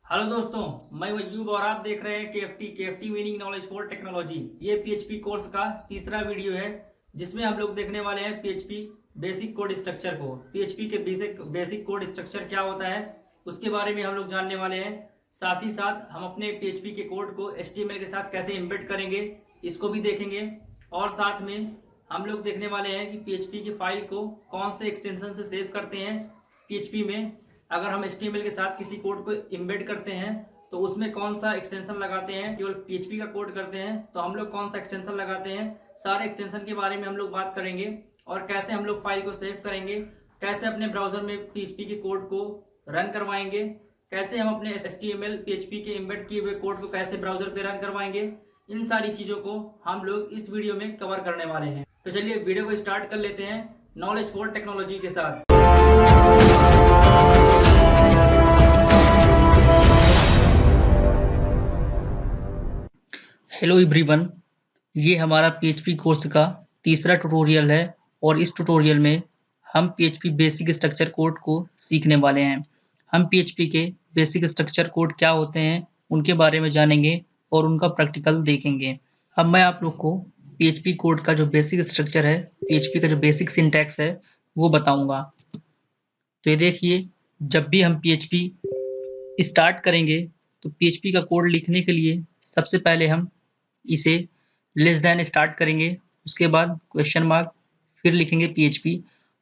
Hello दोस्तों, मैं वजूब और आप देख रहे हैं KFT meaning knowledge for technology. ये पीएचपी कोर्स का तीसरा वीडियो है जिसमें हम लोग देखने वाले हैं पीएचपी बेसिक कोड स्ट्रक्चर को। पीएचपी के बेसिक कोड स्ट्रक्चर क्या होता है उसके बारे में हम लोग जानने वाले हैं। साथ ही साथ हम अपने पीएचपी के कोड को एचटीएमएल के साथ कैसे एम्बेड करेंगे इसको भी देखेंगे। और साथ में हम लोग देखने वाले हैं कि पीएचपी की फाइल को कौन से एक्सटेंशन से सेव करते हैं पीएचपी में। अगर हम HTML के साथ किसी कोड को इम्बेड करते हैं तो उसमें कौन सा एक्सटेंशन लगाते हैं। केवल PHP का कोड करते हैं तो हम लोग कौन सा एक्सटेंशन लगाते हैं। सारे एक्सटेंशन के बारे में हम लोग बात करेंगे और कैसे हम लोग फाइल को सेव करेंगे, कैसे अपने ब्राउजर में PHP के कोड को रन करवाएंगे, कैसे हम अपने HTML PHP के इम्बेड किए हुए कोड को कैसे ब्राउजर पे रन करवाएंगे। इन सारी चीज़ों को हम लोग इस वीडियो में कवर करने वाले हैं। तो चलिए वीडियो को स्टार्ट कर लेते हैं नॉलेज फॉर टेक्नोलॉजी के साथ। हेलो एवरीवन, ये हमारा पीएचपी कोर्स का तीसरा ट्यूटोरियल है और इस ट्यूटोरियल में हम पीएचपी बेसिक स्ट्रक्चर कोड को सीखने वाले हैं। हम पीएचपी के बेसिक स्ट्रक्चर कोड क्या होते हैं उनके बारे में जानेंगे और उनका प्रैक्टिकल देखेंगे। अब मैं आप लोग को पीएचपी कोड का जो बेसिक स्ट्रक्चर है, पीएचपी का जो बेसिक सिंटैक्स है वो बताऊंगा। तो ये देखिए, जब भी हम पीएचपी स्टार्ट करेंगे तो पीएचपी का कोड लिखने के लिए सबसे पहले हम इसे लेस देन स्टार्ट करेंगे, उसके बाद क्वेश्चन मार्क, फिर लिखेंगे पीएचपी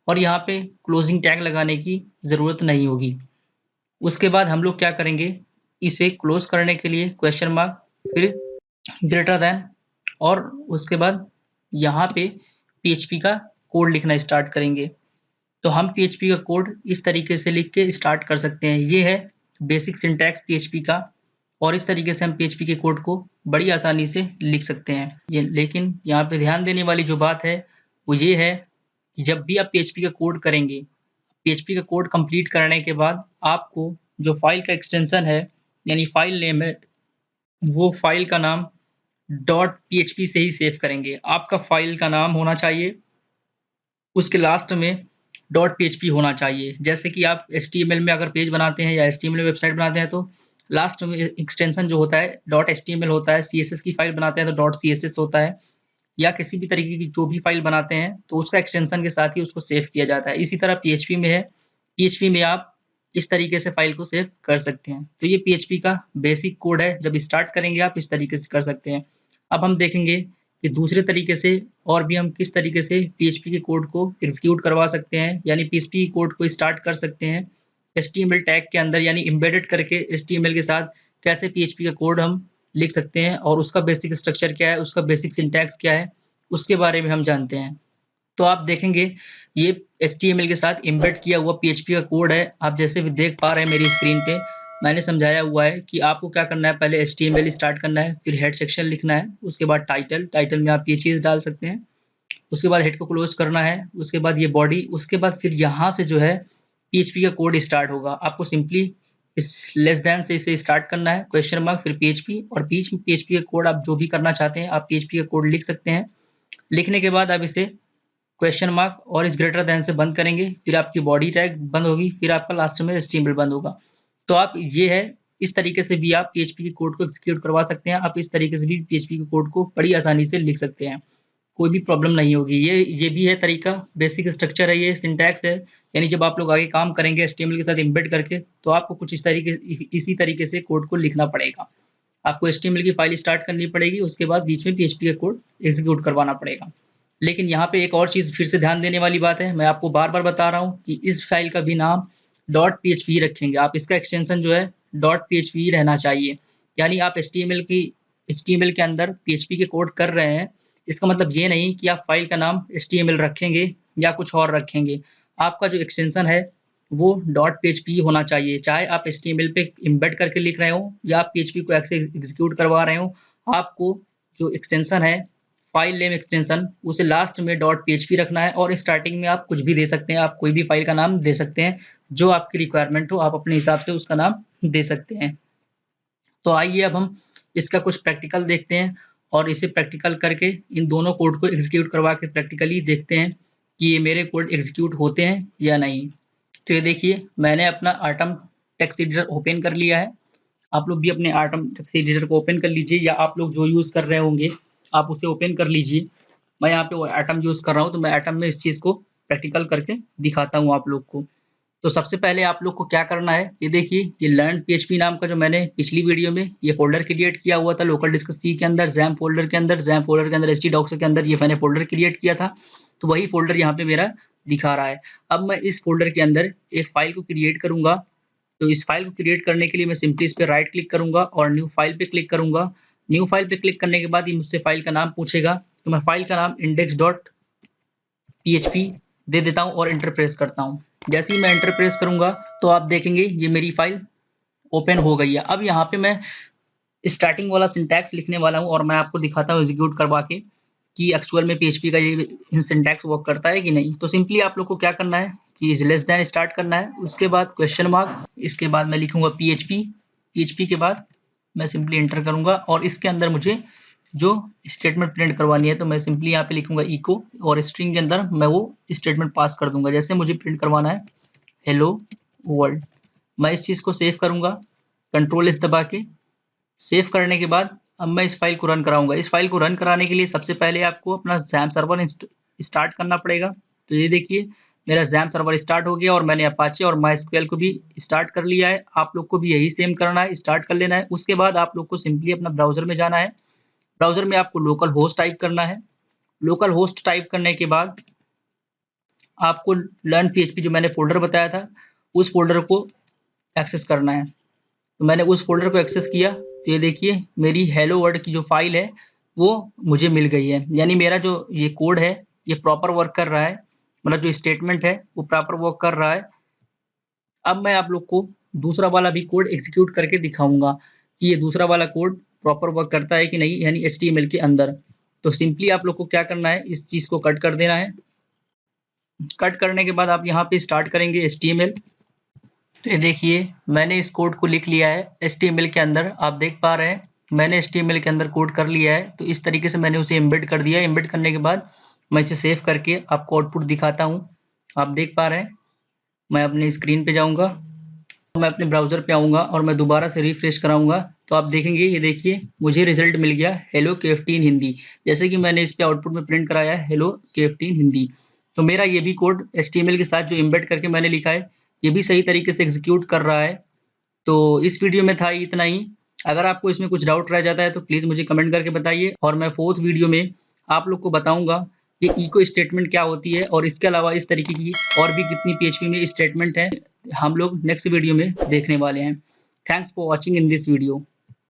और यहाँ पे क्लोजिंग टैग लगाने की ज़रूरत नहीं होगी। उसके बाद हम लोग क्या करेंगे, इसे क्लोज करने के लिए क्वेश्चन मार्क, फिर ग्रेटर देन और उसके बाद यहाँ पे पीएचपी का कोड लिखना स्टार्ट करेंगे। तो हम पीएचपी का कोड इस तरीके से लिख के स्टार्ट कर सकते हैं। ये है बेसिक सिंटैक्स पीएचपी का और इस तरीके से हम पीएचपी के कोड को बड़ी आसानी से लिख सकते हैं। लेकिन यहाँ पे ध्यान देने वाली जो बात है वो ये है कि जब भी आप पीएचपी का कोड करेंगे, पीएचपी का कोड कंप्लीट करने के बाद आपको जो फाइल का एक्सटेंशन है यानी फाइल नेम है, वो फाइल का नाम डॉट पीएचपी से ही सेव करेंगे। आपका फाइल का नाम होना चाहिए, उसके लास्ट में डॉट पीएचपी होना चाहिए। जैसे कि आप एचटीएमएल में अगर पेज बनाते हैं या एचटीएमएल में वेबसाइट बनाते हैं तो लास्ट में एक्सटेंशन जो होता है डॉट एचटीएमएल होता है। सीएसएस की फाइल बनाते हैं तो डॉट सीएसएस होता है, या किसी भी तरीके की जो भी फाइल बनाते हैं तो उसका एक्सटेंशन के साथ ही उसको सेव किया जाता है। इसी तरह पीएचपी में है, पीएचपी में आप इस तरीके से फाइल को सेव कर सकते हैं। तो ये पीएचपी का बेसिक कोड है, जब स्टार्ट करेंगे आप इस तरीके से कर सकते हैं। अब हम देखेंगे कि दूसरे तरीके से और भी हम किस तरीके से पीएचपी के कोड को एग्जीक्यूट करवा सकते हैं, यानी पीएचपी कोड को स्टार्ट कर सकते हैं एचटीएमएल टैग के अंदर, यानी एम्बेडेड करके एचटीएमएल के साथ कैसे पीएचपी का कोड हम लिख सकते हैं और उसका बेसिक स्ट्रक्चर क्या है, उसका बेसिक सिंटैक्स क्या है, उसके बारे में हम जानते हैं। तो आप देखेंगे ये एचटीएमएल के साथ एम्बेड किया हुआ पीएचपी का कोड है। आप जैसे भी देख पा रहे हैं मेरी स्क्रीन पे मैंने समझाया हुआ है कि आपको क्या करना है, पहले एचटीएमएल स्टार्ट करना है, फिर हेड सेक्शन लिखना है, उसके बाद टाइटल में आप ये चीज़ डाल सकते हैं, उसके बाद हेड को क्लोज करना है, उसके बाद ये बॉडी, उसके बाद फिर यहाँ से जो है पीएचपी का कोड स्टार्ट होगा। आपको सिंपली इस लेस देन से इसे स्टार्ट करना है, क्वेश्चन मार्क, फिर पीएचपी और बीच में पीएचपी का कोड आप जो भी करना चाहते हैं आप पीएचपी का कोड लिख सकते हैं। लिखने के बाद आप इसे क्वेश्चन मार्क और इस ग्रेटर देन से बंद करेंगे, फिर आपकी बॉडी टैग बंद होगी, फिर आपका लास्ट में एचटीएमएल बंद होगा। तो आप ये है, इस तरीके से भी आप पीएचपी के कोड को एग्जीक्यूट करवा सकते हैं। आप इस तरीके से भी पीएचपी के कोड को बड़ी आसानी से लिख सकते हैं, कोई भी प्रॉब्लम नहीं होगी। ये भी है तरीका, बेसिक स्ट्रक्चर है, ये सिंटैक्स है। यानी जब आप लोग आगे काम करेंगे एचटीएमएल के साथ एम्बेड करके तो आपको कुछ इसी तरीके से कोड को लिखना पड़ेगा। आपको एचटीएमएल की फाइल स्टार्ट करनी पड़ेगी, उसके बाद बीच में पीएचपी का कोड एग्जीक्यूट करवाना पड़ेगा। लेकिन यहाँ पे एक और चीज़ फिर से ध्यान देने वाली बात है, मैं आपको बार-बार बता रहा हूँ कि इस फाइल का भी नाम डॉट पीएचपी रखेंगे आप। इसका एक्सटेंशन जो है डॉट पीएचपी रहना चाहिए। यानी आप एचटीएमएल के अंदर पीएचपी के कोड कर रहे हैं, इसका मतलब ये नहीं कि आप फाइल का नाम एचटीएमएल रखेंगे या कुछ और रखेंगे। आपका जो एक्सटेंशन है वो डॉट पीएचपी होना चाहिए। चाहे आप एचटीएमएल पे एम्बेड करके लिख रहे हो या आप पीएचपी को ऐसे एग्जीक्यूट करवा रहे हो, आपको जो एक्सटेंशन है फाइल नेम एक्सटेंशन उसे लास्ट में डॉट पीएचपी रखना है और स्टार्टिंग में आप कुछ भी दे सकते हैं। आप कोई भी फाइल का नाम दे सकते हैं, जो आपकी रिक्वायरमेंट हो आप अपने हिसाब से उसका नाम दे सकते हैं। तो आइए अब हम इसका कुछ प्रैक्टिकल देखते हैं और इसे प्रैक्टिकल करके इन दोनों कोड को एग्जीक्यूट करवा के प्रैक्टिकली देखते हैं कि ये मेरे कोड एग्जीक्यूट होते हैं या नहीं। तो ये देखिए, मैंने अपना आटम टेक्स्ट एडिटर ओपन कर लिया है। आप लोग भी अपने आटम टेक्स्ट एडिटर को ओपन कर लीजिए, या आप लोग जो यूज़ कर रहे होंगे आप उसे ओपन कर लीजिए। मैं यहाँ पे एटम यूज़ कर रहा हूँ, तो मैं एटम में इस चीज़ को प्रैक्टिकल करके दिखाता हूँ आप लोग को। तो सबसे पहले आप लोग को क्या करना है, ये देखिए, ये लर्न पीएचपी नाम का जो मैंने पिछली वीडियो में ये फ़ोल्डर क्रिएट किया हुआ था लोकल डिस्क सी के अंदर, ज़ैम्प फ़ोल्डर के अंदर, ज़ैम्प फ़ोल्डर के अंदर htdocs के अंदर ये मैंने फ़ोल्डर क्रिएट किया था, तो वही फ़ोल्डर यहाँ पे मेरा दिखा रहा है। अब मैं इस फ़ोल्डर के अंदर एक फ़ाइल को क्रिएट करूँगा, तो इस फ़ाइल को क्रिएट करने के लिए मैं सिंपली इस पे राइट क्लिक करूँगा और न्यू फ़ाइल पे क्लिक करूँगा। न्यू फ़ाइल पे क्लिक करने के बाद ये मुझसे फ़ाइल का नाम पूछेगा, तो मैं फ़ाइल का नाम index.php दे देता हूँ और एंटर प्रेस करता हूँ। जैसे ही मैं एंटर प्रेस करूँगा तो आप देखेंगे ये मेरी फ़ाइल ओपन हो गई है। अब यहाँ पे मैं स्टार्टिंग वाला सिंटैक्स लिखने वाला हूँ और मैं आपको दिखाता हूँ एग्जीक्यूट करवा के कि एक्चुअल में पीएचपी का ये सिंटैक्स वर्क करता है कि नहीं। तो सिंपली आप लोग को क्या करना है कि लेस देन स्टार्ट करना है, उसके बाद क्वेश्चन मार्क, इसके बाद मैं लिखूंगा पीएचपी, पीएचपी के बाद मैं सिंपली एंटर करूंगा और इसके अंदर मुझे जो स्टेटमेंट प्रिंट करवानी है तो मैं सिंपली यहाँ पे लिखूंगा इको और स्ट्रिंग के अंदर मैं वो स्टेटमेंट पास कर दूंगा। जैसे मुझे प्रिंट करवाना है हेलो वर्ल्ड, मैं इस चीज़ को सेव करूंगा कंट्रोल एस दबा के। सेव करने के बाद अब मैं इस फाइल को रन कराऊंगा। इस फाइल को रन कराने के लिए सबसे पहले आपको अपना जैम सर्वर स्टार्ट करना पड़ेगा। तो ये देखिए मेरा जैम सर्वर स्टार्ट हो गया और मैंने अपाचे और माइस्क्यूएल को भी स्टार्ट कर लिया है। आप लोग को भी यही सेम करना है, स्टार्ट कर लेना है। उसके बाद आप लोग को सिंपली अपना ब्राउजर में जाना है। ब्राउजर में आपको लोकल होस्ट टाइप करना है। लोकल होस्ट टाइप करने के बाद आपको लर्न पीएचपी जो मैंने फोल्डर बताया था उस फोल्डर को एक्सेस करना है। तो मैंने उस फोल्डर को एक्सेस किया तो ये देखिए मेरी हेलो वर्ल्ड की जो फाइल है वो मुझे मिल गई है। यानी मेरा जो ये कोड है ये प्रॉपर वर्क कर रहा है, मतलब जो स्टेटमेंट है वो प्रॉपर वर्क कर रहा है। अब मैं आप लोग को दूसरा वाला भी कोड एग्जीक्यूट करके दिखाऊंगा कि ये दूसरा वाला कोड प्रॉपर वर्क करता है कि नहीं, यानी HTML के अंदर। तो सिंपली आप लोग को क्या करना है, इस चीज़ को कट कर देना है। कट करने के बाद आप यहाँ पे स्टार्ट करेंगे HTML। तो ये देखिए मैंने इस कोड को लिख लिया है HTML के अंदर, आप देख पा रहे हैं मैंने HTML के अंदर कोड कर लिया है। तो इस तरीके से मैंने उसे एम्बेड कर दिया। एम्बेड करने के बाद मैं इसे सेव करके आपको आउटपुट दिखाता हूँ। आप देख पा रहे हैं मैं अपनी स्क्रीन पे जाऊँगा, मैं अपने ब्राउज़र पे आऊँगा और मैं दोबारा से रिफ्रेश कराऊँगा तो आप देखेंगे ये देखिए मुझे रिजल्ट मिल गया हेलो KFT इन हिंदी। जैसे कि मैंने इस पे आउटपुट में प्रिंट कराया है हेलो KFT इन हिंदी। तो मेरा ये भी कोड HTML के साथ जो एम्बेड करके मैंने लिखा है ये भी सही तरीके से एग्जीक्यूट कर रहा है। तो इस वीडियो में था इतना ही। अगर आपको इसमें कुछ डाउट रह जाता है तो प्लीज़ मुझे कमेंट करके बताइए और मैं 4th वीडियो में आप लोग को बताऊँगा ये इको स्टेटमेंट क्या होती है और इसके अलावा इस तरीके की और भी कितनी पीएचपी में स्टेटमेंट है हम लोग नेक्स्ट वीडियो में देखने वाले हैं। Thanks for watching in this video.